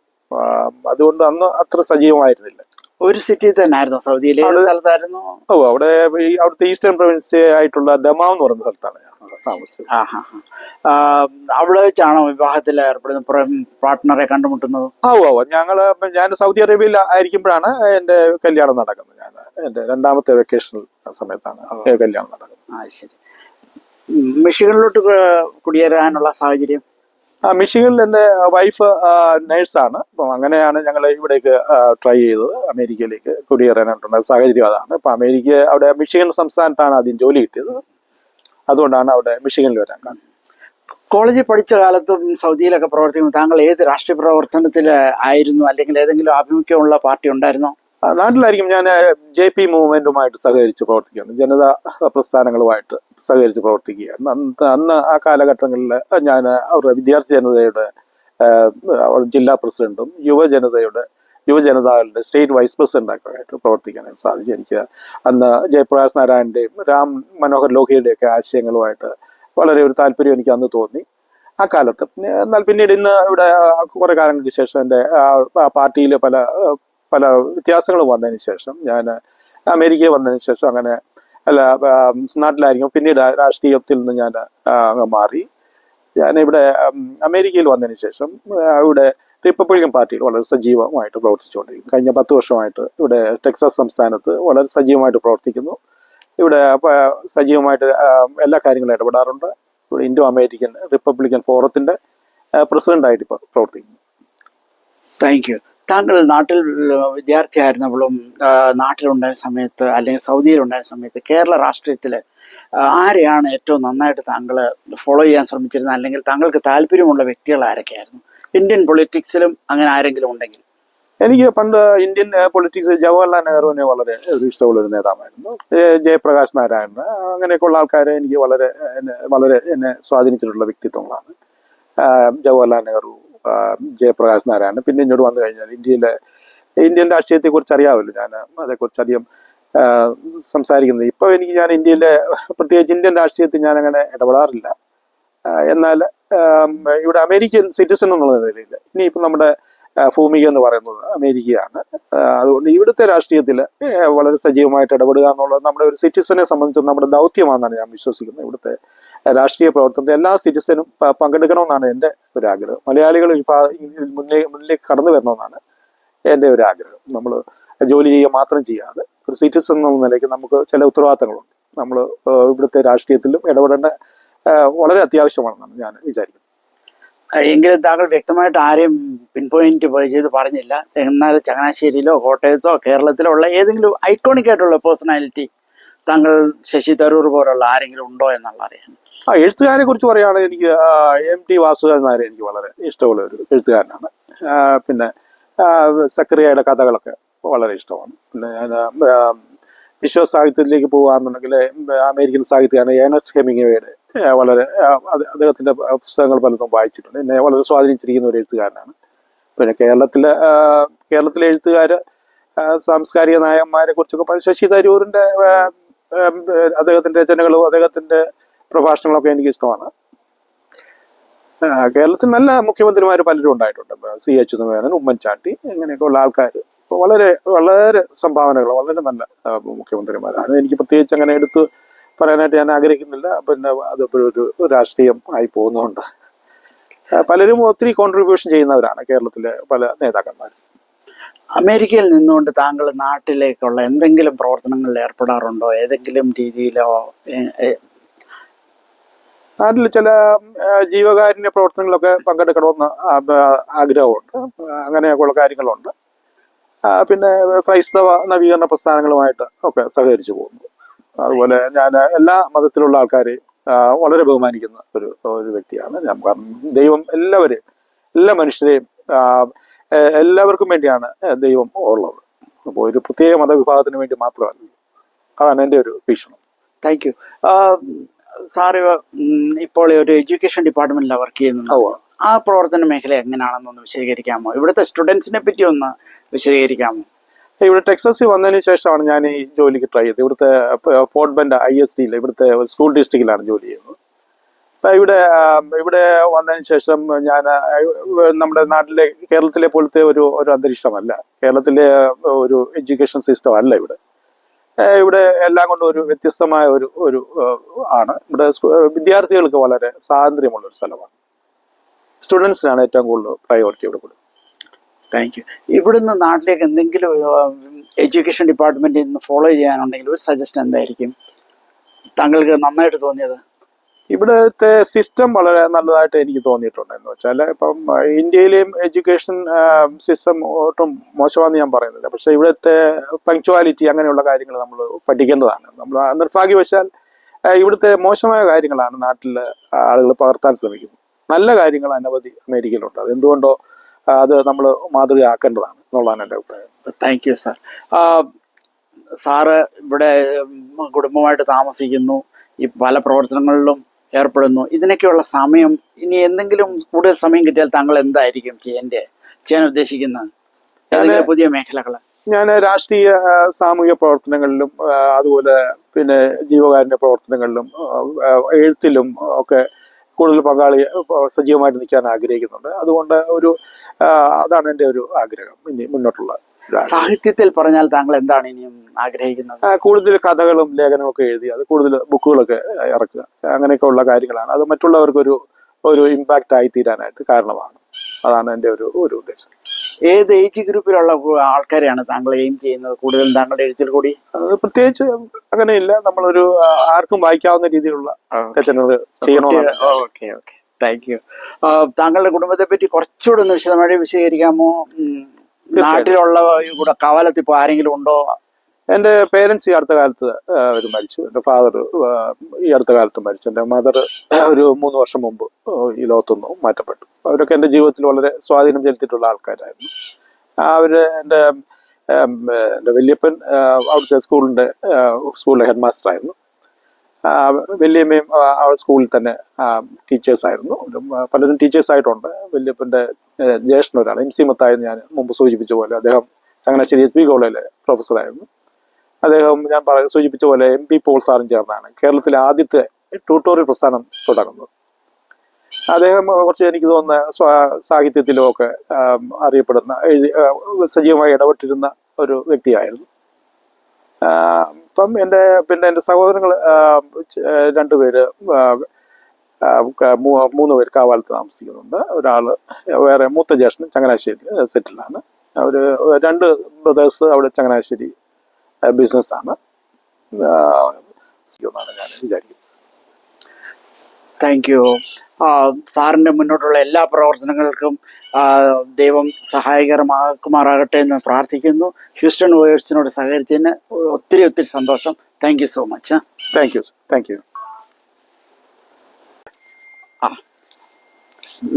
അതുകൊണ്ട് അന്ന് അത്ര സജീവമായിരുന്നില്ല. ഒരു സിറ്റി തന്നെ ആയിരുന്നു സൗദിയിലെ സ്ഥലത്തായിരുന്നു? അവിടെ അവിടുത്തെ ഈസ്റ്റേൺ പ്രൊവിൻസ് ആയിട്ടുള്ള ദമാം എന്ന് പറയുന്ന സ്ഥലത്താണ് ഞാൻ താമസിച്ചത്. അവിടെ വെച്ചാണോ വിവാഹത്തിൽ ഏർപ്പെടുന്ന പാർട്ട്ണറെ കണ്ടുമുട്ടുന്നത്? ഞാൻ സൗദി അറേബ്യയിൽ ആയിരിക്കുമ്പോഴാണ് എന്റെ കല്യാണം നടക്കുന്നത്. ഞാൻ എന്റെ 2ാമത്തെ വെക്കേഷണൽ സമയത്താണ് കല്യാണം നടക്കുന്നത്. ശരി. മിഷിഗണിലോട്ട് കുടിയേറാനുള്ള സാഹചര്യം? മിഷിഗണിൽ എന്റെ വൈഫ് നേഴ്സാണ്. അപ്പം അങ്ങനെയാണ് ഞങ്ങൾ ഇവിടേക്ക് ട്രൈ ചെയ്തത്, അമേരിക്കയിലേക്ക് കുടിയേറാനായിട്ടുള്ള സാഹചര്യം അതാണ്. ഇപ്പൊ അവിടെ മിഷിഗൺ സംസ്ഥാനത്താണ് ആദ്യം ജോലി കിട്ടിയത്. അതുകൊണ്ടാണ് അവിടെ മിഷിഗണിൽ വരാൻ കാരണം. കോളേജിൽ പഠിച്ച കാലത്തും സൗദിയിലൊക്കെ പ്രവർത്തിക്കുമ്പോൾ താങ്കൾ ഏത് രാഷ്ട്രീയ പ്രവർത്തനത്തിൽ ആയിരുന്നു, അല്ലെങ്കിൽ ഏതെങ്കിലും ആഭിമുഖ്യമുള്ള പാർട്ടി ഉണ്ടായിരുന്നോ? നാട്ടിലായിരിക്കും ഞാൻ JP മൂവ്മെന്റുമായിട്ട് സഹകരിച്ച് പ്രവർത്തിക്കുകയാണ്, ജനതാ പ്രസ്ഥാനങ്ങളുമായിട്ട് സഹകരിച്ച് പ്രവർത്തിക്കുകയാണ്. അന്ന് ആ കാലഘട്ടങ്ങളിൽ ഞാൻ അവരുടെ വിദ്യാർത്ഥി ജനതയുടെ ജില്ലാ പ്രസിഡന്റും യുവജനതാക്കളുടെ സ്റ്റേറ്റ് വൈസ് പ്രസിഡന്റൊക്കെ ആയിട്ട് പ്രവർത്തിക്കാനായിട്ട് സാധിച്ചു. എനിക്ക് അന്ന് ജയപ്രകാശ് നാരായണന്റെയും രാം മനോഹർ ലോഹിയുടെയും ഒക്കെ ആശയങ്ങളുമായിട്ട് വളരെ ഒരു താല്പര്യം എനിക്ക് അന്ന് തോന്നി ആ കാലത്ത്. എന്നാൽ പിന്നീട് ഇന്ന് ഇവിടെ കുറെ കാലങ്ങൾക്ക് ശേഷം എൻ്റെ പാർട്ടിയിൽ പല വ്യത്യാസങ്ങളും വന്നതിന് ശേഷം ഞാൻ അമേരിക്കയിൽ വന്നതിന് ശേഷം അങ്ങനെ നാട്ടിലായിരിക്കും പിന്നീട് രാഷ്ട്രീയത്തിൽ നിന്ന് ഞാൻ അങ്ങ് മാറി. ഞാനിവിടെ അമേരിക്കയിൽ വന്നതിന് ശേഷം ഇവിടെ റിപ്പബ്ലിക്കൻ പാർട്ടിയിൽ വളരെ സജീവമായിട്ട് പ്രവർത്തിച്ചുകൊണ്ടിരിക്കുന്നു. കഴിഞ്ഞ 10 വർഷമായിട്ട് ഇവിടെ ടെക്സാസ് സംസ്ഥാനത്ത് വളരെ സജീവമായിട്ട് പ്രവർത്തിക്കുന്നു. ഇവിടെ സജീവമായിട്ട് എല്ലാ കാര്യങ്ങളും ഇടപെടാറുണ്ട്. ഇവിടെ ഇൻഡോ അമേരിക്കൻ റിപ്പബ്ലിക്കൻ ഫോറത്തിന്റെ പ്രസിഡന്റായിട്ട് ഇപ്പോൾ പ്രവർത്തിക്കുന്നു. Thank you. താങ്കൾ നാട്ടിൽ വിദ്യാർത്ഥിയായിരുന്നപ്പോഴും നാട്ടിലുണ്ടായ സമയത്ത് അല്ലെങ്കിൽ സൗദിയിലുണ്ടായ സമയത്ത് കേരള രാഷ്ട്രീയത്തിൽ ആരെയാണ് ഏറ്റവും നന്നായിട്ട് താങ്കൾ ഫോളോ ചെയ്യാൻ ശ്രമിച്ചിരുന്നത്, അല്ലെങ്കിൽ താങ്കൾക്ക് താല്പര്യമുള്ള വ്യക്തികൾ ആരൊക്കെയായിരുന്നു? ഇന്ത്യൻ പൊളിറ്റിക്സിലും അങ്ങനെ ആരെങ്കിലും ഉണ്ടെങ്കിൽ? എനിക്ക് പണ്ട് ഇന്ത്യൻ പൊളിറ്റിക്സ് ജവഹർലാൽ നെഹ്റുവിനെ വളരെ ഇഷ്ടമുള്ള ഒരു നേതാവായിരുന്നു. ജയപ്രകാശ് നാരായണൻ, അങ്ങനെയൊക്കെയുള്ള ആൾക്കാരെ എനിക്ക് വളരെ എന്നെ സ്വാധീനിച്ചിട്ടുള്ള വ്യക്തിത്വങ്ങളാണ്. ജവഹർലാൽ നെഹ്റു, ജയപ്രകാശ് നാരായണൻ. പിന്നെ ഇങ്ങോട്ട് വന്നു കഴിഞ്ഞാൽ ഇന്ത്യൻ രാഷ്ട്രീയത്തെ കുറിച്ച് അറിയാമല്ലോ, ഞാൻ അതേക്കുറിച്ച് അധികം സംസാരിക്കുന്നത്. ഇപ്പോൾ ഞാൻ ഇന്ത്യയിലെ പ്രത്യേകിച്ച് ഇന്ത്യൻ രാഷ്ട്രീയത്തിൽ ഞാൻ അങ്ങനെ ഇടപെടാറില്ല. എന്നാൽ ഇവിടെ അമേരിക്കൻ സിറ്റിസൺ എന്നുള്ള നിലയിൽ ഇനിയിപ്പോൾ നമ്മുടെ ഭൂമിക എന്ന് പറയുന്നത് അമേരിക്കയാണ്. അതുകൊണ്ട് ഇവിടുത്തെ രാഷ്ട്രീയത്തിൽ വളരെ സജീവമായിട്ട് ഇടപെടുക എന്നുള്ളത് നമ്മുടെ ഒരു സിറ്റിസനെ സംബന്ധിച്ച് നമ്മുടെ ദൗത്യമാണെന്നാണ് ഞാൻ വിശ്വസിക്കുന്നത്. ഇവിടുത്തെ രാഷ്ട്രീയ പ്രവർത്തനത്തിൽ എല്ലാ സിറ്റിസനും പങ്കെടുക്കണമെന്നാണ് എൻ്റെ ഒരു ആഗ്രഹം. മലയാളികൾ മുന്നിലേക്ക് കടന്നു വരണമെന്നാണ് എൻ്റെ ഒരു ആഗ്രഹം. നമ്മൾ ജോലി ചെയ്യുക മാത്രം ചെയ്യാതെ ഒരു സിറ്റിസൺ എന്ന നിലയ്ക്ക് നമുക്ക് ചില ഉത്തരവാദിത്തങ്ങളുണ്ട്. നമ്മൾ ഇവിടുത്തെ രാഷ്ട്രീയത്തിലും ഇടപെടേണ്ട വളരെ അത്യാവശ്യമാണെന്നാണ് ഞാൻ വിചാരിക്കുന്നത്. എങ്കിലും താങ്കൾ വ്യക്തമായിട്ട് ആരെയും പിൻ പോയിന്റ് ചെയ്ത് പറഞ്ഞില്ല. എന്നാൽ ചങ്ങനാശ്ശേരിയിലോ കോട്ടയത്തോ കേരളത്തിലോ ഉള്ള ഏതെങ്കിലും ഐക്കോണിക് ആയിട്ടുള്ള പേഴ്സണാലിറ്റി താങ്കൾ ശശി തരൂർ പോലുള്ള ആരെങ്കിലും ഉണ്ടോ എന്നുള്ള അറിയാം. എഴുത്തുകാരെ കുറിച്ച് പറയുകയാണെങ്കിൽ എനിക്ക് MT വാസുദേവൻ നായർ എനിക്ക് വളരെ ഇഷ്ടമുള്ള ഒരു എഴുത്തുകാരനാണ്. പിന്നെ സക്കറിയയുടെ കഥകളൊക്കെ വളരെ ഇഷ്ടമാണ്. പിന്നെ ഞാൻ വിശ്വ സാഹിത്യത്തിലേക്ക് പോകുകയാണെന്നുണ്ടെങ്കിൽ അമേരിക്കൻ സാഹിത്യകാരൻ ഏണസ്റ്റ് ഹെമിംഗ്വേയുടെ വളരെ അദ്ദേഹത്തിന്റെ പുസ്തകങ്ങൾ പലതും വായിച്ചിട്ടുണ്ട്. എന്നെ വളരെ സ്വാധീനിച്ചിരിക്കുന്ന ഒരു എഴുത്തുകാരനാണ്. പിന്നെ കേരളത്തിലെ എഴുത്തുകാര് സാംസ്കാരിക നായകന്മാരെ കുറിച്ചൊക്കെ ശശി തരൂരിന്റെ അദ്ദേഹത്തിന്റെ രചനകളും അദ്ദേഹത്തിന്റെ പ്രഭാഷണങ്ങളൊക്കെ എനിക്ക് ഇഷ്ടമാണ്. കേരളത്തിൽ നല്ല മുഖ്യമന്ത്രിമാർ പലരും ഉണ്ടായിട്ടുണ്ട്. CH മേനോൻ, ഉമ്മൻചാണ്ടി, ഇങ്ങനെയൊക്കെയുള്ള ആൾക്കാർ വളരെ വളരെ സംഭാവനകൾ, വളരെ നല്ല മുഖ്യമന്ത്രിമാരാണ്. എനിക്ക് പ്രത്യേകിച്ച് അങ്ങനെ എടുത്ത് പറയാനായിട്ട് ഞാൻ ആഗ്രഹിക്കുന്നില്ല. പിന്നെ അതിപ്പോഴൊരു രാഷ്ട്രീയം ആയി പോകുന്നതുകൊണ്ട് പലരും ഒത്തിരി കോൺട്രിബ്യൂഷൻ ചെയ്യുന്നവരാണ് കേരളത്തിലെ പല നേതാക്കന്മാരും. അമേരിക്കയിൽ നിന്നുകൊണ്ട് താങ്കൾ നാട്ടിലേക്കുള്ള എന്തെങ്കിലും പ്രവർത്തനങ്ങളിൽ ഏർപ്പെടാറുണ്ടോ? ഏതെങ്കിലും രീതിയിലോ? നാട്ടിൽ ചില ജീവകാരുണ്യ പ്രവർത്തനങ്ങളൊക്കെ പങ്കെടുക്കണമെന്ന് ആഗ്രഹമുണ്ട്. അങ്ങനെയൊക്കെയുള്ള കാര്യങ്ങളുണ്ട്. പിന്നെ ക്രൈസ്തവ നവീകരണ പ്രസ്ഥാനങ്ങളുമായിട്ട് ഒക്കെ സഹകരിച്ചു പോകുന്നു. അതുപോലെ ഞാൻ എല്ലാ മതത്തിലുള്ള ആൾക്കാരെയും വളരെ ബഹുമാനിക്കുന്ന ഒരു വ്യക്തിയാണ് ഞാൻ. കാരണം ദൈവം എല്ലാ മനുഷ്യരെയും എല്ലാവർക്കും വേണ്ടിയാണ് ദൈവം ഉള്ളത്. അപ്പോൾ ഒരു പ്രത്യേക മതവിഭാഗത്തിന് വേണ്ടി മാത്രമല്ല. അതാണ് എൻ്റെ ഒരു വീക്ഷണം. Thank you. സാറ് ഇപ്പോൾ ഒരു എഡ്യൂക്കേഷൻ ഡിപ്പാർട്ട്മെന്റിലാണ് വർക്ക് ചെയ്യുന്നത്. ആ പ്രവർത്തന മേഖല എങ്ങനെയാണെന്നൊന്ന് വിശദീകരിക്കാമോ? ഇവിടുത്തെ സ്റ്റുഡൻസിനെ പറ്റി ഒന്ന് വിശദീകരിക്കാമോ? ഇവിടെ ടെക്സസിൽ വന്നതിന് ശേഷമാണ് ഞാൻ ഈ ജോലിക്ക് ട്രൈ ചെയ്തത്. ഇവിടുത്തെ ഫോർട്ട് ബെൻഡ് ISD ഇവിടുത്തെ സ്കൂൾ ഡിസ്ട്രിക്റ്റിലാണ് ജോലി ചെയ്യുന്നത്. അപ്പം ഇവിടെ വന്നതിന് ശേഷം ഞാൻ നമ്മുടെ നാട്ടിലെ കേരളത്തിലെ പോലത്തെ ഒരു അന്തരീക്ഷമല്ല, കേരളത്തിലെ ഒരു എഡ്യൂക്കേഷൻ സിസ്റ്റം അല്ല ഇവിടെ. ഇവിടെ എല്ലാം കൊണ്ടും ഒരു വ്യത്യസ്തമായ ഒരു ആണ്. ഇവിടെ വിദ്യാർത്ഥികൾക്ക് വളരെ സ്വാതന്ത്ര്യമുള്ള ഒരു സ്ഥലമാണ്. സ്റ്റുഡൻസിനാണ് ഏറ്റവും കൂടുതൽ പ്രയോറിറ്റി ഇവിടെ കൊടുക്കുന്നത്. Thank you. ഇവിടുന്ന് നാട്ടിലേക്ക് എന്തെങ്കിലും എഡ്യൂക്കേഷൻ ഡിപ്പാർട്ട്മെന്റിൽ നിന്ന് ഫോളോ ചെയ്യാനുണ്ടെങ്കിൽ ഒരു സജഷൻ എന്തായിരിക്കും താങ്കൾക്ക് നന്നായിട്ട് തോന്നിയത്? ഇവിടുത്തെ സിസ്റ്റം വളരെ നല്ലതായിട്ട് എനിക്ക് തോന്നിയിട്ടുണ്ട്. എന്ന് വെച്ചാൽ ഇപ്പം ഇന്ത്യയിലെയും എഡ്യൂക്കേഷൻ സിസ്റ്റം ഒട്ടും മോശമാണെന്ന് ഞാൻ പറയുന്നില്ല. പക്ഷെ ഇവിടുത്തെ പങ്ക്ച്വാലിറ്റി അങ്ങനെയുള്ള കാര്യങ്ങൾ നമ്മൾ പഠിക്കേണ്ടതാണ്. നമ്മൾ നിർഭാഗ്യവശാൽ ഇവിടുത്തെ മോശമായ കാര്യങ്ങളാണ് നാട്ടിലെ ആളുകൾ പകർത്താൻ ശ്രമിക്കുന്നത്. നല്ല കാര്യങ്ങൾ അനവധി അമേരിക്കയിലുണ്ട്. അതെന്തുകൊണ്ടോ അത് നമ്മൾ മാതൃകയാക്കേണ്ടതാണ് എന്നുള്ളതാണ് എൻ്റെ അഭിപ്രായം. Thank you sir. സാറ് ഇവിടെ കുടുംബമായിട്ട് താമസിക്കുന്നു, ഈ പല പ്രവർത്തനങ്ങളിലും ഏർപ്പെടുന്നു. ഇതിനൊക്കെയുള്ള സമയം ഇനി എന്തെങ്കിലും കൂടുതൽ സമയം കിട്ടിയാൽ താങ്കൾ എന്തായിരിക്കും ചെയ്യാൻ ഉദ്ദേശിക്കുന്നത്? പുതിയ മേഖലകൾ? ഞാൻ രാഷ്ട്രീയ സാമൂഹിക പ്രവർത്തനങ്ങളിലും അതുപോലെ പിന്നെ ജീവകാരുണ്യ പ്രവർത്തനങ്ങളിലും എഴുത്തിലും ഒക്കെ കൂടുതൽ സജീവമായിട്ട് നിൽക്കാൻ ആഗ്രഹിക്കുന്നുണ്ട്. അതുകൊണ്ട് അതാണ് എൻ്റെ ഒരു ആഗ്രഹം ഇനി മുന്നോട്ടുള്ള. സാഹിത്യത്തിൽ പറഞ്ഞാൽ താങ്കൾ എന്താണ് ഇനിയും ആഗ്രഹിക്കുന്നത്? കൂടുതൽ കഥകളും ലേഖനങ്ങളൊക്കെ എഴുതി അത് കൂടുതൽ ബുക്കുകളൊക്കെ ഇറക്കുക, അങ്ങനെയൊക്കെ ഉള്ള കാര്യങ്ങളാണ്. അത് മറ്റുള്ളവർക്ക് ഒരു ഇമ്പാക്റ്റ് ആയി തീരാനായിട്ട് കാരണമാണ്. അതാണ് എൻ്റെ ഒരു ഉദ്ദേശം. ഏത് ഏജ് ഗ്രൂപ്പിലുള്ള ആൾക്കാരെയാണ് താങ്കൾ എയിം ചെയ്യുന്നത് കൂടുതലും താങ്കളുടെ എഴുത്തിൽ കൂടി? പ്രത്യേകിച്ച് അങ്ങനെയില്ല, നമ്മളൊരു ആർക്കും വായിക്കാവുന്ന രീതിയിലുള്ള രചനകൾ ചെയ്യണമെന്നാണ്. Okay okay, thank U. താങ്കളുടെ കുടുംബത്തെ പറ്റി കുറച്ചുകൂടെ ഒന്ന് വിശദമായി വിശദീകരിക്കാമോ? നാട്ടിലുള്ള കൂടെ കവലത്ത് ഇപ്പൊ ആരെങ്കിലും ഉണ്ടോ? എൻ്റെ പേരൻസ് ഈ അടുത്ത കാലത്ത് അവർ മരിച്ചു. എൻ്റെ ഫാദർ ഈ അടുത്ത കാലത്ത് മരിച്ചു. എൻ്റെ മദർ ഒരു 3 വർഷം മുമ്പ് ഈ ലോകത്തുനിന്ന് മാറ്റപ്പെട്ടു. അവരൊക്കെ എൻ്റെ ജീവിതത്തിൽ വളരെ സ്വാധീനം ചെലുത്തിയിട്ടുള്ള ആൾക്കാരായിരുന്നു. എൻ്റെ വല്യപ്പൻ അവിടുത്തെ സ്കൂളിലെ ഹെഡ് മാസ്റ്റർ ആയിരുന്നു. വല്യമ്മയും സ്കൂളിൽ തന്നെ ടീച്ചേഴ്സായിരുന്നു. പലരും ടീച്ചേഴ്സായിട്ടുണ്ട്. വല്യപ്പൻ്റെ ജ്യേഷ്ഠനൊരാണ് MC മത്തായെന്ന് ഞാൻ മുമ്പ് സൂചിപ്പിച്ച പോലെ, അദ്ദേഹം ചങ്ങനാശ്ശേരി SB കോളേജിലെ പ്രൊഫസറായിരുന്നു. അദ്ദേഹം ഞാൻ സൂചിപ്പിച്ച പോലെ MP പോൾ സാറും ചേർന്നാണ് കേരളത്തിലെ ആദ്യത്തെ ട്യൂട്ടോറിയൽ പ്രസ്ഥാനം തുടങ്ങുന്നത്. അദ്ദേഹം കുറച്ച് എനിക്ക് തോന്നുന്ന സാഹിത്യത്തിലും ഒക്കെ അറിയപ്പെടുന്ന സജീവമായി ഇടപെട്ടിരുന്ന ഒരു വ്യക്തിയായിരുന്നു. ഇപ്പം എൻ്റെ സഹോദരങ്ങൾ 2 പേര് 3 പേര് കാവാലത്ത് താമസിക്കുന്നുണ്ട്. ഒരാൾ വേറെ മൂത്ത ജ്യേഷ്ഠൻ ചങ്ങനാശ്ശേരി സെറ്റിലാണ്. 2 ബ്രദേഴ്സ് അവിടെ ചങ്ങനാശ്ശേരി ബിസിനസ്സാണ് ഞാൻ വിചാരിക്കുന്നത്. Thank you. സാറിൻ്റെ മുന്നോട്ടുള്ള എല്ലാ പ്രവർത്തനങ്ങൾക്കും ദൈവം സഹായകരമാക്കുമാറാകട്ടെ എന്ന് പ്രാർത്ഥിക്കുന്നു. ഹ്യൂസ്റ്റൺ വോയേഴ്സിനോട് സഹകരിച്ചതിന് ഒത്തിരി സന്തോഷം. Thank you so much. Thank you.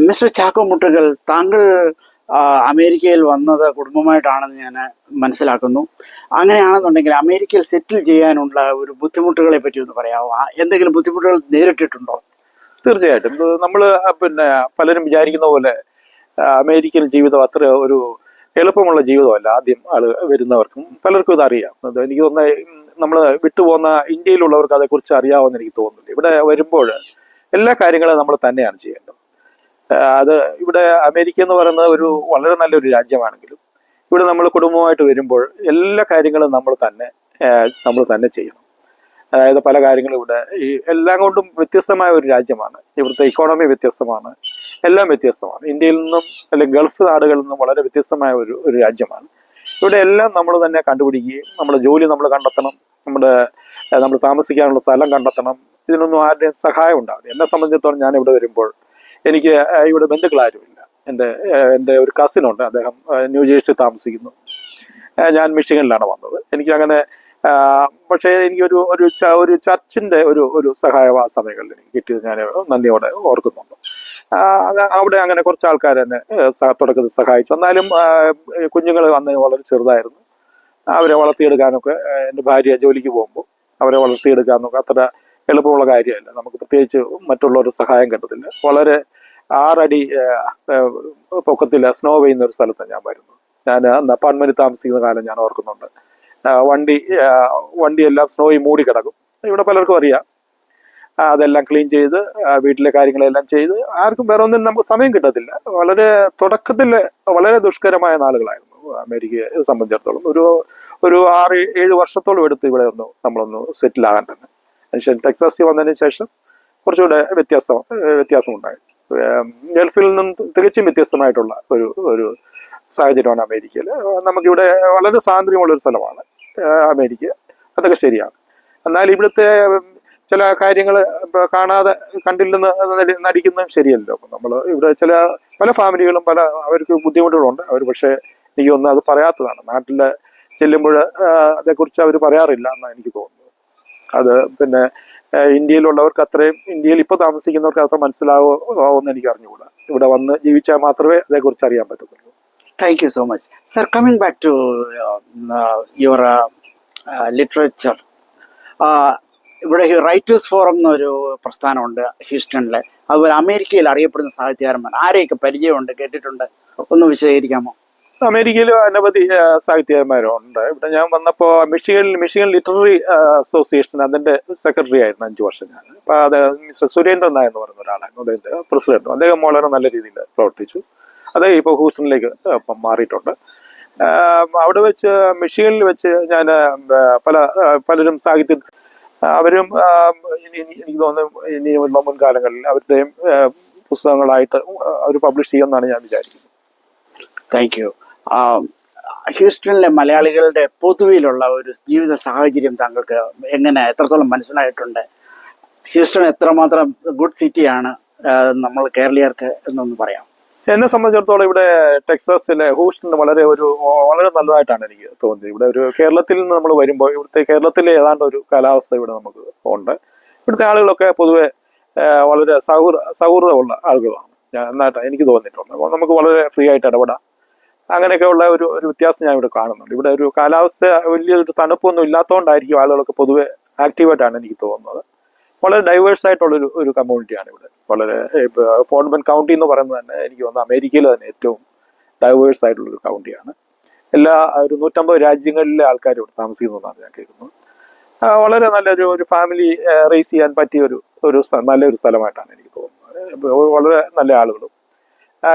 Mister Chacko Muttukal, താങ്കൾ അമേരിക്കയിൽ വന്നത് കുടുംബമായിട്ടാണെന്ന് ഞാൻ മനസ്സിലാക്കുന്നു. അങ്ങനെയാണെന്നുണ്ടെങ്കിൽ അമേരിക്കയിൽ സെറ്റിൽ ചെയ്യാനുള്ള ഒരു ബുദ്ധിമുട്ടുകളെ പറ്റി ഒന്ന് പറയാമോ? എന്തെങ്കിലും ബുദ്ധിമുട്ടുകൾ നേരിട്ടിട്ടുണ്ടോ? തീർച്ചയായിട്ടും. നമ്മൾ പലരും വിചാരിക്കുന്ന പോലെ അമേരിക്കൻ ജീവിതം അത്ര ഒരു എളുപ്പമുള്ള ജീവിതമല്ല. ആദ്യം വരുന്നവർക്കും പലർക്കും ഇത് അറിയാം. എനിക്ക് തോന്നുന്നത് നമ്മൾ വിട്ടുപോകുന്ന ഇന്ത്യയിലുള്ളവർക്ക് അതേക്കുറിച്ച് അറിയാമെന്ന് എനിക്ക് തോന്നുന്നില്ല. ഇവിടെ വരുമ്പോൾ എല്ലാ കാര്യങ്ങളും നമ്മൾ തന്നെയാണ് ചെയ്യേണ്ടത്. ഇവിടെ അമേരിക്ക എന്ന് പറയുന്നത് വളരെ നല്ലൊരു രാജ്യമാണെങ്കിലും ഇവിടെ നമ്മൾ കുടുംബമായിട്ട് വരുമ്പോൾ എല്ലാ കാര്യങ്ങളും നമ്മൾ തന്നെ ചെയ്യണം. അതായത് പല കാര്യങ്ങളും ഇവിടെ എല്ലാം കൊണ്ടും വ്യത്യസ്തമായ ഒരു രാജ്യമാണ്. ഇവിടുത്തെ ഇക്കോണമി വ്യത്യസ്തമാണ്, എല്ലാം വ്യത്യസ്തമാണ്. ഇന്ത്യയിൽ നിന്നും അല്ലെങ്കിൽ ഗൾഫ് നാടുകളിൽ നിന്നും വളരെ വ്യത്യസ്തമായ ഒരു രാജ്യമാണ്. ഇവിടെ എല്ലാം നമ്മൾ തന്നെ കണ്ടുപിടിക്കുകയും നമ്മുടെ ജോലി നമ്മൾ കണ്ടെത്തണം, നമ്മൾ താമസിക്കാനുള്ള സ്ഥലം കണ്ടെത്തണം. ഇതിനൊന്നും ആരുടെയും സഹായം ഉണ്ടാവില്ല. എന്നെ സംബന്ധിച്ചിടത്തോളം ഞാൻ ഇവിടെ വരുമ്പോൾ എനിക്ക് ഇവിടെ ബന്ധുക്കളാരുമില്ല. എൻ്റെ ഒരു കസിനുണ്ട്, അദ്ദേഹം ന്യൂജേഴ്സി താമസിക്കുന്നു. ഞാൻ മിഷിഗണിലാണ് വന്നത്. എനിക്കങ്ങനെ പക്ഷേ ഒരു ചർച്ചിൻ്റെ ഒരു സഹായം ആ സമയങ്ങളിൽ എനിക്ക് കിട്ടിയത് ഞാൻ നന്ദിയോടെ ഓർക്കുന്നുണ്ട്. അവിടെ അങ്ങനെ കുറച്ച് ആൾക്കാർ എന്നെ തുടക്കത്തിൽ സഹായിച്ചു. എന്നാലും കുഞ്ഞുങ്ങൾ അന്ന് വളരെ ചെറുതായിരുന്നു. അവരെ വളർത്തിയെടുക്കാനൊക്കെ എൻ്റെ ഭാര്യ ജോലിക്ക് പോകുമ്പോൾ അവരെ വളർത്തിയെടുക്കാനൊക്കെ അത്ര എളുപ്പമുള്ള കാര്യമല്ല. നമുക്ക് പ്രത്യേകിച്ച് മറ്റുള്ളവരുടെ സഹായം കിട്ടത്തില്ല. വളരെ 6 അടി പൊക്കത്തിൽ സ്നോ പെയ്യുന്ന ഒരു സ്ഥലത്താണ് ഞാൻ വരുന്നത്. ഞാൻ അന്ന് അപ്പാർട്ട്മെന്റിൽ താമസിക്കുന്ന കാലം ഞാൻ ഓർക്കുന്നുണ്ട്. വണ്ടിയെല്ലാം സ്നോയിൽ മൂടി കിടക്കും. ഇവിടെ പലർക്കും അറിയാം. അതെല്ലാം ക്ലീൻ ചെയ്ത് വീട്ടിലെ കാര്യങ്ങളെല്ലാം ചെയ്ത് ആർക്കും വേറെ ഒന്നും നമുക്ക് സമയം കിട്ടത്തില്ല. വളരെ തുടക്കത്തിൽ വളരെ ദുഷ്കരമായ നാളുകളായിരുന്നു അമേരിക്കയെ സംബന്ധിച്ചിടത്തോളം. ഒരു 6-7 വർഷത്തോളം എടുത്ത് ഇവിടെ നമ്മളൊന്ന് സെറ്റിൽ ആകാൻ തന്നെ. അതിനുശേഷം ടെക്സാസിൽ വന്നതിന് ശേഷം കുറച്ചുകൂടെ വ്യത്യാസമുണ്ടായി. ഗൾഫിൽ നിന്നും തികച്ചും വ്യത്യസ്തമായിട്ടുള്ള ഒരു സാഹചര്യമാണ് അമേരിക്കയിൽ. നമുക്കിവിടെ വളരെ സ്വാതന്ത്ര്യമുള്ളൊരു സ്ഥലമാണ് അമേരിക്ക. അതൊക്കെ ശരിയാണ്. എന്നാൽ ഇവിടുത്തെ ചില കാര്യങ്ങൾ കണ്ടില്ലെന്ന് നടിക്കുന്നതും ശരിയല്ലോ. അപ്പം നമ്മൾ ഇവിടെ പല ഫാമിലികളും അവർക്ക് ബുദ്ധിമുട്ടുകളുണ്ട്. അവർ പക്ഷേ എനിക്ക് തോന്നുന്നു അത് പറയാത്തതാണ്. നാട്ടിൽ ചെല്ലുമ്പോൾ അതേക്കുറിച്ച് അവർ പറയാറില്ല എന്നാണ് എനിക്ക് തോന്നുന്നത്. അത് പിന്നെ ഇന്ത്യയിലുള്ളവർക്ക് ഇന്ത്യയിൽ ഇപ്പോൾ താമസിക്കുന്നവർക്ക് അത്ര മനസ്സിലാവുമെന്ന് എനിക്ക് അറിഞ്ഞുകൂടാ. ഇവിടെ വന്ന് ജീവിച്ചാൽ മാത്രമേ അതേക്കുറിച്ച് അറിയാൻ പറ്റത്തുള്ളൂ. Thank you so much sir. Coming back to your literature, ഇവിടെ റൈറ്റേഴ്സ് ഫോറം എന്നൊരു പ്രസ്ഥാനമുണ്ട് ഹ്യൂസ്റ്റണിൽ. അതുപോലെ അമേരിക്കയിൽ അറിയപ്പെടുന്ന സാഹിത്യകാരന്മാർ ആരെയൊക്കെ പരിചയമുണ്ട്, കേട്ടിട്ടുണ്ട്? ഒന്ന് വിശദീകരിക്കാമോ? അമേരിക്കയിൽ അനവധി സാഹിത്യകാരന്മാരുണ്ട്. ഇവിടെ ഞാൻ വന്നപ്പോൾ മിഷിഗൺ ലിറ്റററി അസോസിയേഷൻ അതിന്റെ സെക്രട്ടറി ആയിരുന്നു 5 വർഷം ഞാൻ. അപ്പൊ അത് മിസ്റ്റർ സുരേന്ദ്രൻ നായർ എന്ന് പറയുന്ന ഒരാളായിരുന്നു അദ്ദേഹത്തെ പ്രസിഡന്റ്. അദ്ദേഹം വളരെ നല്ല രീതിയിൽ പ്രവർത്തിച്ചു. അദ്ദേഹം ഇപ്പോൾ ഹൂസ്റ്റണിലേക്ക് മാറിയിട്ടുണ്ട്. അവിടെ വെച്ച് മിഷിഗണിൽ വെച്ച് ഞാൻ പലരും സാഹിത്യ അവരും എനിക്ക് തോന്നുന്നു ഇനിയുള്ള മുൻകാലങ്ങളിൽ അവരുടെയും പുസ്തകങ്ങളായിട്ട് അവർ പബ്ലിഷ് ചെയ്യുമെന്നാണ് ഞാൻ വിചാരിക്കുന്നത്. Thank you. ഹ്യൂസ്റ്റണിലെ മലയാളികളുടെ പൊതുവിലുള്ള ഒരു ജീവിത സാഹചര്യം താങ്കൾക്ക് എത്രത്തോളം മനസ്സിലായിട്ടുണ്ട്? ഹ്യൂസ്റ്റൺ എത്രമാത്രം ഗുഡ് സിറ്റിയാണ് നമ്മൾ കേരളീയർക്ക് എന്നൊന്ന് പറയാം. എന്നെ സംബന്ധിച്ചിടത്തോളം ഇവിടെ ടെക്സാസിലെ ഹൂസ്റ്റൺ വളരെ നല്ലതായിട്ടാണ് എനിക്ക് തോന്നിയത്. ഇവിടെ ഒരു കേരളത്തിൽ നിന്ന് നമ്മൾ വരുമ്പോൾ കേരളത്തിലെ ഏതാണ്ട് ഒരു കാലാവസ്ഥ ഇവിടെ നമുക്ക് ഉണ്ട്. ഇവിടുത്തെ ആളുകളൊക്കെ പൊതുവെ വളരെ സൗഹൃദമുള്ള ആളുകളാണ് എന്നായിട്ടാണ് എനിക്ക് തോന്നിയിട്ടുണ്ട്. അപ്പോൾ നമുക്ക് വളരെ ഫ്രീ ആയിട്ട് ഇടപെടാം. അങ്ങനെയൊക്കെ ഉള്ള ഒരു വ്യത്യാസം ഞാൻ ഇവിടെ കാണുന്നുണ്ട്. ഇവിടെ ഒരു കാലാവസ്ഥ വലിയൊരു തണുപ്പൊന്നും ഇല്ലാത്തതുകൊണ്ടായിരിക്കും ആളുകളൊക്കെ പൊതുവെ ആക്റ്റീവായിട്ടാണ് എനിക്ക് തോന്നുന്നത്. വളരെ ഡൈവേഴ്സ് ആയിട്ടുള്ള ഒരു കമ്മ്യൂണിറ്റിയാണ് ഇവിടെ. വളരെ ഫോർട്ട്ബൻ കൗണ്ടി എന്ന് പറയുന്നത് തന്നെ എനിക്ക് തോന്നുന്നു അമേരിക്കയിലെ തന്നെ ഏറ്റവും ഡൈവേഴ്സ് ആയിട്ടുള്ളൊരു കൗണ്ടിയാണ്. ഒരു 150 രാജ്യങ്ങളിലെ ആൾക്കാർ ഇവിടെ താമസിക്കുന്നതാണ് ഞാൻ കേൾക്കുന്നത്. വളരെ നല്ലൊരു ഫാമിലി റേസ് ചെയ്യാൻ പറ്റിയ നല്ലൊരു സ്ഥലമായിട്ടാണ് എനിക്ക് തോന്നുന്നത്. വളരെ നല്ല ആളുകളും.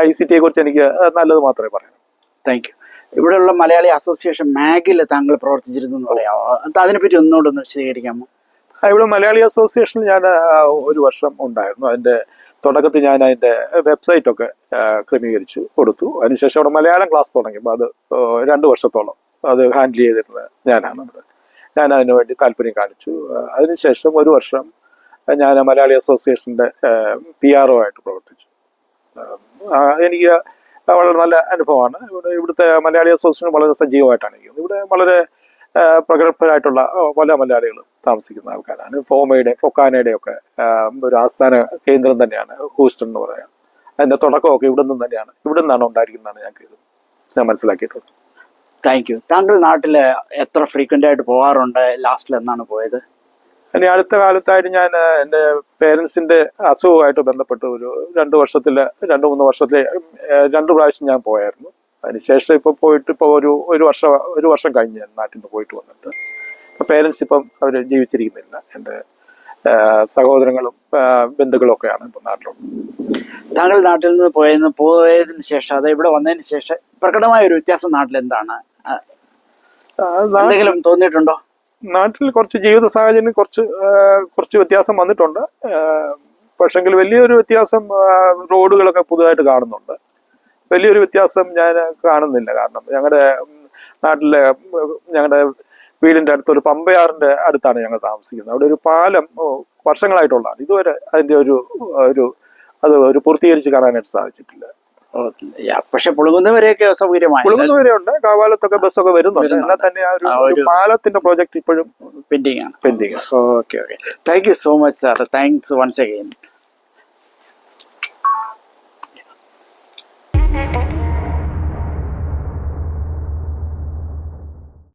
ഈ സിറ്റിയെ കുറിച്ച് എനിക്ക് നല്ലത് മാത്രമേ പറയാം. Thank you. ഇവിടെയുള്ള മലയാളി അസോസിയേഷൻ മാഗിൽ താങ്കൾ പ്രവർത്തിച്ചിരുന്നു എന്ന് പറയാമോ? അതിനെപ്പറ്റി ഒന്നുകൂടെ വിശദീകരിക്കാമോ? ഇവിടെ മലയാളി അസോസിയേഷനിൽ ഞാൻ 1 വർഷം ഉണ്ടായിരുന്നു. അതിൻ്റെ തുടക്കത്തിൽ ഞാൻ അതിൻ്റെ വെബ്സൈറ്റൊക്കെ ക്രമീകരിച്ചു കൊടുത്തു. അതിനുശേഷം അവിടെ മലയാളം ക്ലാസ് തുടങ്ങിയപ്പോൾ അത് 2 വർഷത്തോളം അത് ഹാൻഡിൽ ചെയ്തിരുന്നത് ഞാനാണ്. ഞാൻ അതിനു വേണ്ടി താല്പര്യം കാണിച്ചു. അതിനുശേഷം 1 വർഷം ഞാൻ മലയാളി അസോസിയേഷൻ്റെ PRO ആയിട്ട് പ്രവർത്തിച്ചു. എനിക്ക് വളരെ നല്ല അനുഭവമാണ്. ഇവിടുത്തെ മലയാളി അസോസിയേഷൻ വളരെ സജീവമായിട്ടാണ് ഇരിക്കുന്നത്. ഇവിടെ വളരെ പ്രഗത്ഭരായിട്ടുള്ള പല മലയാളികൾ താമസിക്കുന്ന ആൾക്കാരാണ്. ഫൊക്കാനയുടെയും ഒക്കെ ഒരു ആസ്ഥാന കേന്ദ്രം തന്നെയാണ് ഹൂസ്റ്റൺ എന്ന് പറയാം. അതിന്റെ തുടക്കമൊക്കെ ഇവിടെ നിന്നാണ് ഉണ്ടായിരിക്കുന്നതാണ് ഞാൻ മനസ്സിലാക്കിയിട്ടുള്ളത്. Thank you. താങ്കൾ നാട്ടിൽ എത്ര ഫ്രീക്വന്റ് ആയിട്ട് പോകാറുണ്ട്? ലാസ്റ്റിൽ എന്നാണ് പോയത്? ഇനി അടുത്ത കാലത്തായിട്ട് ഞാൻ എൻ്റെ പേരൻസിന്റെ അസുഖമായിട്ട് ബന്ധപ്പെട്ട് ഒരു 2 വർഷത്തില് 2-3 വർഷത്തില് 2 പ്രാവശ്യം ഞാൻ പോയായിരുന്നു. അതിനുശേഷം ഇപ്പൊ പോയിട്ട് ഇപ്പോൾ ഒരു വർഷം കഴിഞ്ഞ് ഞാൻ നാട്ടിൽ നിന്ന് പോയിട്ട് വന്നിട്ട്. ഇപ്പൊ പേരൻസ് ഇപ്പം അവർ ജീവിച്ചിരിക്കുന്നില്ല. എൻ്റെ സഹോദരങ്ങളും ബന്ധുക്കളും ഒക്കെയാണ് ഇപ്പൊ നാട്ടിലുള്ളത്. താങ്കൾ നാട്ടിൽ നിന്ന് പോയതിന് ശേഷം, അത് ഇവിടെ വന്നതിന് ശേഷം പ്രകടമായ ഒരു വ്യത്യാസം നാട്ടിൽ എന്താണ് എന്തെങ്കിലും തോന്നിയിട്ടുണ്ടോ? നാട്ടിൽ കുറച്ച് ജീവിത സാഹചര്യം കുറച്ച് വ്യത്യാസം വന്നിട്ടുണ്ട്. പക്ഷെങ്കിൽ വലിയൊരു വ്യത്യാസം റോഡുകളൊക്കെ പുതുതായിട്ട് കാണുന്നുണ്ട്. വലിയൊരു വ്യത്യാസം ഞാൻ കാണുന്നില്ല. കാരണം ഞങ്ങളുടെ വീടിന്റെ അടുത്തൊരു പമ്പയാറിന്റെ അടുത്താണ് ഞങ്ങൾ താമസിക്കുന്നത്. അവിടെ ഒരു പാലം വർഷങ്ങളായിട്ടുള്ളതാണ്. ഇതുവരെ അതിന്റെ ഒരു പൂർത്തീകരിച്ച് കാണാനായിട്ട് സാധിച്ചിട്ടില്ല. പക്ഷെ പുളുകുന്നവരെയൊക്കെ സൗകര്യമായി. പുളുകുന്നവരെ ഉണ്ട്. കാവാലത്തൊക്കെ ബസ്സൊക്കെ വരുന്നുണ്ട്. എന്നാൽ തന്നെ ആ ഒരു പാലത്തിന്റെ പ്രോജക്ട് ഇപ്പോഴും പെൻഡിങ് ആണ്. Okay. Thank you so much sir. Thanks once again.